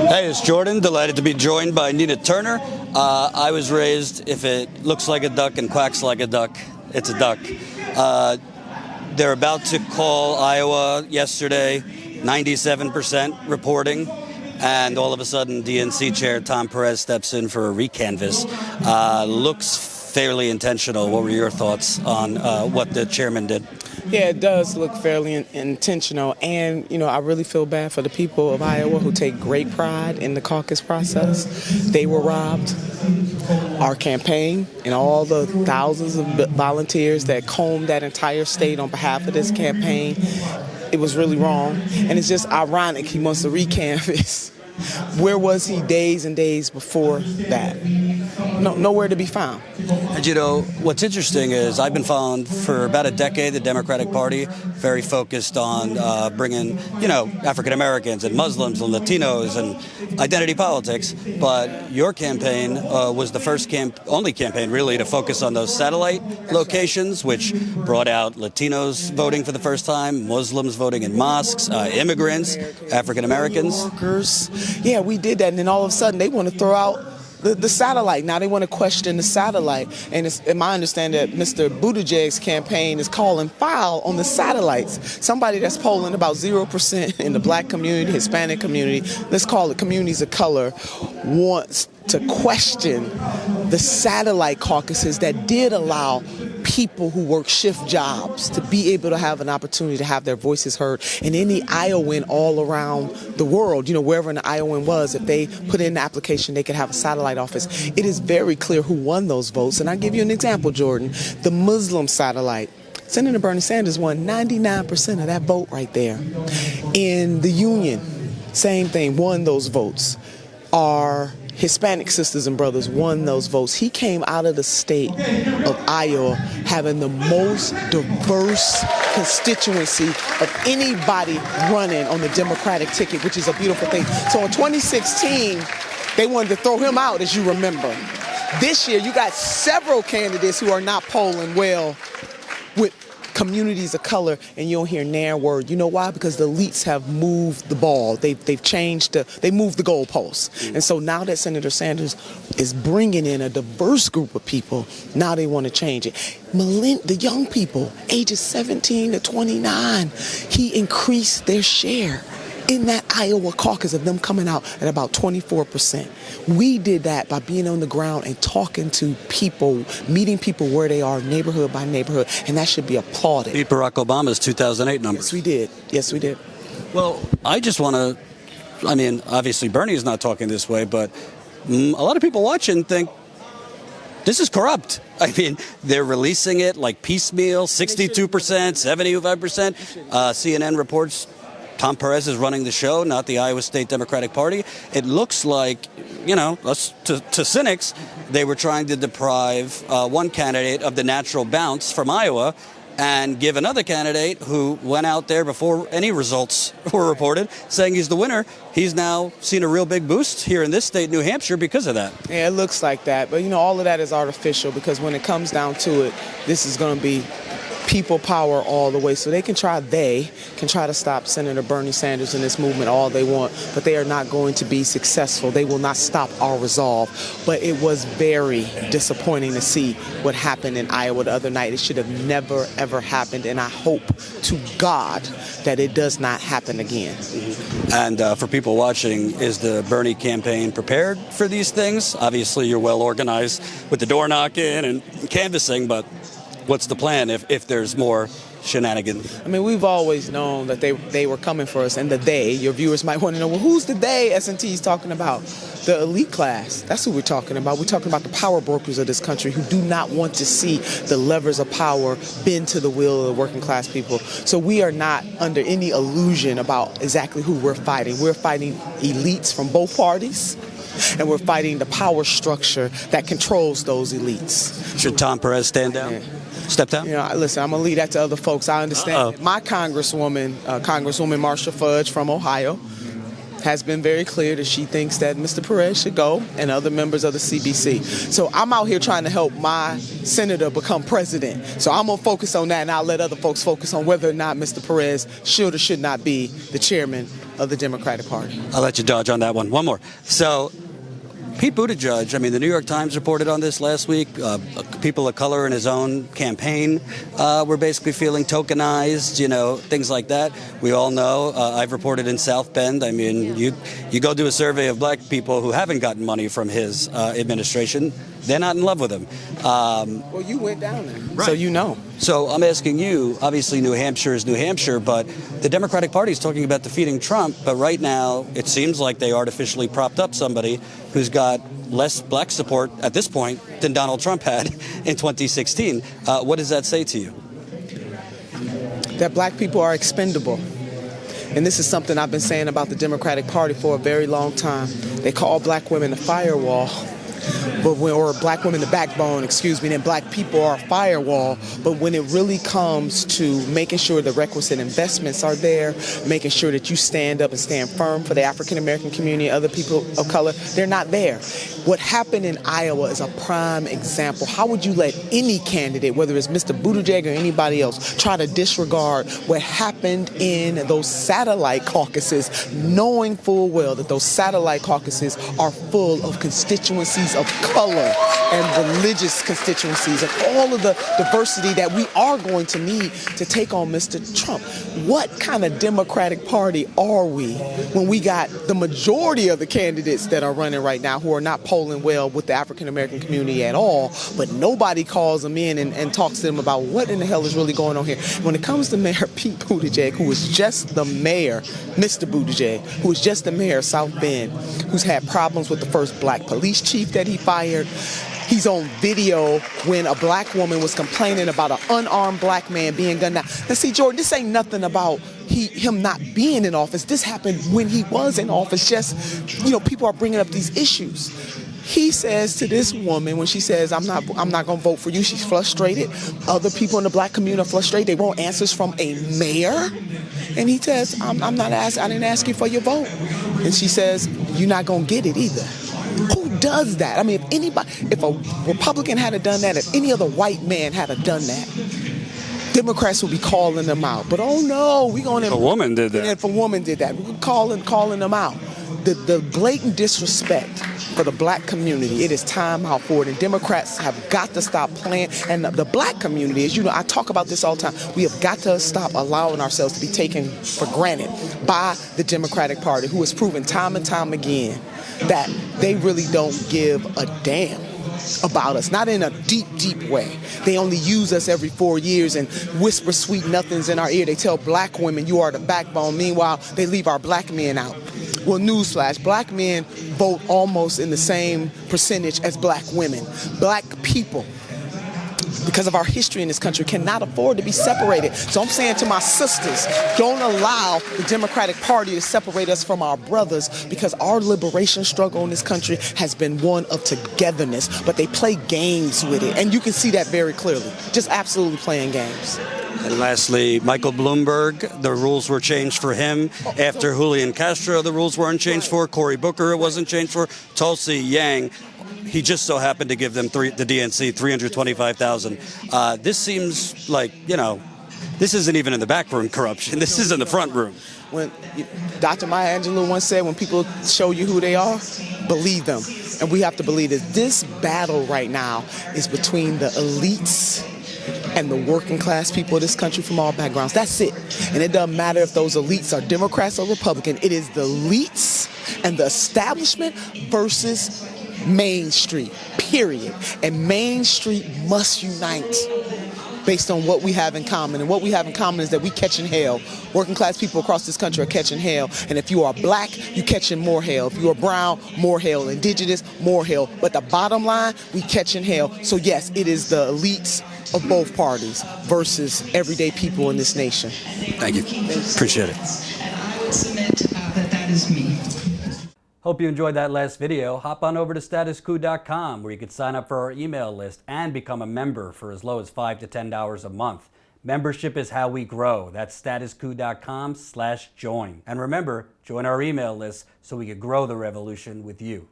Hey, it's Jordan. Delighted to be joined by Nina Turner. I was raised, if it looks like a duck and quacks like a duck, it's a duck. They're about to call Iowa yesterday, 97% reporting, and all of a sudden DNC chair Tom Perez steps in for a recanvass. Looks fairly intentional. What were your thoughts on what the chairman did? Yeah, it does look fairly intentional, and I really feel bad for the people of Iowa who take great pride in the caucus process. They were robbed. Our campaign and all the thousands of volunteers that combed that entire state on behalf of this campaign, it was really wrong, and it's just ironic he wants to recanvass. Where was he days and days before that? Nowhere to be found. And what's interesting is I've been following for about a decade the Democratic Party, very focused on bringing, African Americans and Muslims and Latinos and identity politics. But your campaign was the first only campaign really to focus on those satellite locations, which brought out Latinos voting for the first time, Muslims voting in mosques, immigrants, African Americans. Workers. Yeah, we did that, and then all of a sudden they want to throw out the satellite. Now they want to question the satellite, and it's in my understanding that Mr. Buttigieg's campaign is calling foul on the satellites. Somebody that's polling about 0% in the black community, Hispanic community, let's call it communities of color, wants to question the satellite caucuses that did allow people who work shift jobs to be able to have an opportunity to have their voices heard. And any Iowan all around the world, wherever an Iowan was, if they put in the application, they could have a satellite office. It is very clear who won those votes. And I'll give you an example, Jordan. The Muslim satellite. Senator Bernie Sanders won 99% of that vote right there. In the Union, same thing, won those votes. Our Hispanic sisters and brothers won those votes. He came out of the state of Iowa having the most diverse constituency of anybody running on the Democratic ticket, which is a beautiful thing. So in 2016, they wanted to throw him out, as you remember. This year, you got several candidates who are not polling well with communities of color, and you don't hear near word. You know why? Because the elites have moved the ball. They've changed they moved the goalposts. And so now that Senator Sanders is bringing in a diverse group of people, now they want to change it. The young people, ages 17 to 29, he increased their share in that Iowa caucus of them coming out at about 24%. We did that by being on the ground and talking to people, meeting people where they are, neighborhood by neighborhood, and that should be applauded. Beat Barack Obama's 2008 numbers. Yes, we did. Yes, we did. Well, I just want to, obviously Bernie is not talking this way, but a lot of people watching think this is corrupt. They're releasing it like piecemeal, 62%, 75%. CNN reports Tom Perez is running the show, not the Iowa State Democratic Party. It looks like, to cynics, they were trying to deprive one candidate of the natural bounce from Iowa and give another candidate who went out there before any results were reported, saying he's the winner. He's now seen a real big boost here in this state, New Hampshire, because of that. Yeah, it looks like that. But, all of that is artificial, because when it comes down to it, this is going to be people power all the way. So they can try to stop Senator Bernie Sanders and this movement all they want, but they are not going to be successful. They will not stop our resolve. But it was very disappointing to see what happened in Iowa the other night. It should have never, ever happened, and I hope to God that it does not happen again. And for people watching, is the Bernie campaign prepared for these things? Obviously, you're well organized with the door knocking and canvassing, but what's the plan if there's more shenanigans? We've always known that they were coming for us, and your viewers might want to know, well, who's the they S&T is talking about? The elite class. That's who we're talking about. We're talking about the power brokers of this country who do not want to see the levers of power bend to the will of the working class people. So we are not under any illusion about exactly who we're fighting. We're fighting elites from both parties, and we're fighting the power structure that controls those elites. Should Tom Perez stand down? Yeah. Step down? Listen, I'm going to leave that to other folks. I understand. My Congresswoman Marcia Fudge from Ohio, has been very clear that she thinks that Mr. Perez should go and other members of the CBC. So I'm out here trying to help my senator become president. So I'm going to focus on that, and I'll let other folks focus on whether or not Mr. Perez should or should not be the chairman of the Democratic Party. I'll let you dodge on that one. One more. So Pete Buttigieg, I mean, the New York Times reported on this last week. People of color in his own campaign were basically feeling tokenized, things like that. We all know, I've reported in South Bend. I mean, you go do a survey of black people who haven't gotten money from his administration. They're not in love with him. Well, you went down there, right. So you know. So I'm asking you, obviously New Hampshire is New Hampshire, but the Democratic Party is talking about defeating Trump, but right now it seems like they artificially propped up somebody who's got less black support at this point than Donald Trump had in 2016. What does that say to you? That black people are expendable. And this is something I've been saying about the Democratic Party for a very long time. They call black women a firewall. Or black women the backbone, then black people are a firewall. But when it really comes to making sure the requisite investments are there, making sure that you stand up and stand firm for the African-American community, other people of color, they're not there. What happened in Iowa is a prime example. How would you let any candidate, whether it's Mr. Buttigieg or anybody else, try to disregard what happened in those satellite caucuses, knowing full well that those satellite caucuses are full of constituencies of color and religious constituencies and all of the diversity that we are going to need to take on Mr. Trump. What kind of Democratic Party are we when we got the majority of the candidates that are running right now who are not polling well with the African-American community at all, but nobody calls them in and talks to them about what in the hell is really going on here? When it comes to Mayor Pete Buttigieg, who is just the mayor, Mr. Buttigieg, who is just the mayor of South Bend, who's had problems with the first black police chief that he fired. He's on video when a black woman was complaining about an unarmed black man being gunned down. Now, see, Jordan, this ain't nothing about him not being in office. This happened when he was in office. Just, people are bringing up these issues. He says to this woman when she says, I'm not going to vote for you, she's frustrated. Other people in the black community are frustrated. They want answers from a mayor. And he says, I didn't ask you for your vote. And she says, you're not going to get it either. Who does that? I mean, if a Republican had done that, if any other white man had done that, Democrats would be calling them out. But oh no, we're going to... If a woman did that. If a woman did that, we're calling them out. The blatant disrespect for the black community, it is time out for it. And Democrats have got to stop playing. And the black community, as you know, I talk about this all the time. We have got to stop allowing ourselves to be taken for granted by the Democratic Party, who has proven time and time again that they really don't give a damn about us, not in a deep, deep way. They only use us every 4 years and whisper sweet nothings in our ear. They tell black women, you are the backbone. Meanwhile, they leave our black men out. Well, newsflash, black men vote almost in the same percentage as black women. Black people, because of our history in this country, cannot afford to be separated. So I'm saying to my sisters, don't allow the Democratic Party to separate us from our brothers, because our liberation struggle in this country has been one of togetherness, but they play games with it. And you can see that very clearly, just absolutely playing games. And lastly, Michael Bloomberg, the rules were changed for him. After Julian Castro, the rules weren't changed for. Cory Booker, it wasn't changed for. Tulsi Yang, he just so happened to give them the DNC $325,000. This seems like, this isn't even in the backroom corruption. This is in the front room. When Dr. Maya Angelou once said, when people show you who they are, believe them. And we have to believe that this battle right now is between the elites and the working class people of this country from all backgrounds. That's it. And it doesn't matter if those elites are Democrats or Republican. It is the elites and the establishment versus Main Street, period. And Main Street must unite based on what we have in common. And what we have in common is that we catching hell. Working class people across this country are catching hell. And if you are black, you catching more hell. If you are brown, more hell. Indigenous, more hell. But the bottom line, we catching hell. So yes, it is the elites of both parties versus everyday people in this nation. Thank you. Appreciate it. I will submit that is me. Hope you enjoyed that last video. Hop on over to statuscoup.com where you can sign up for our email list and become a member for as low as $5 to $10 a month. Membership is how we grow. That's statuscoup.com/join. And remember, join our email list so we can grow the revolution with you.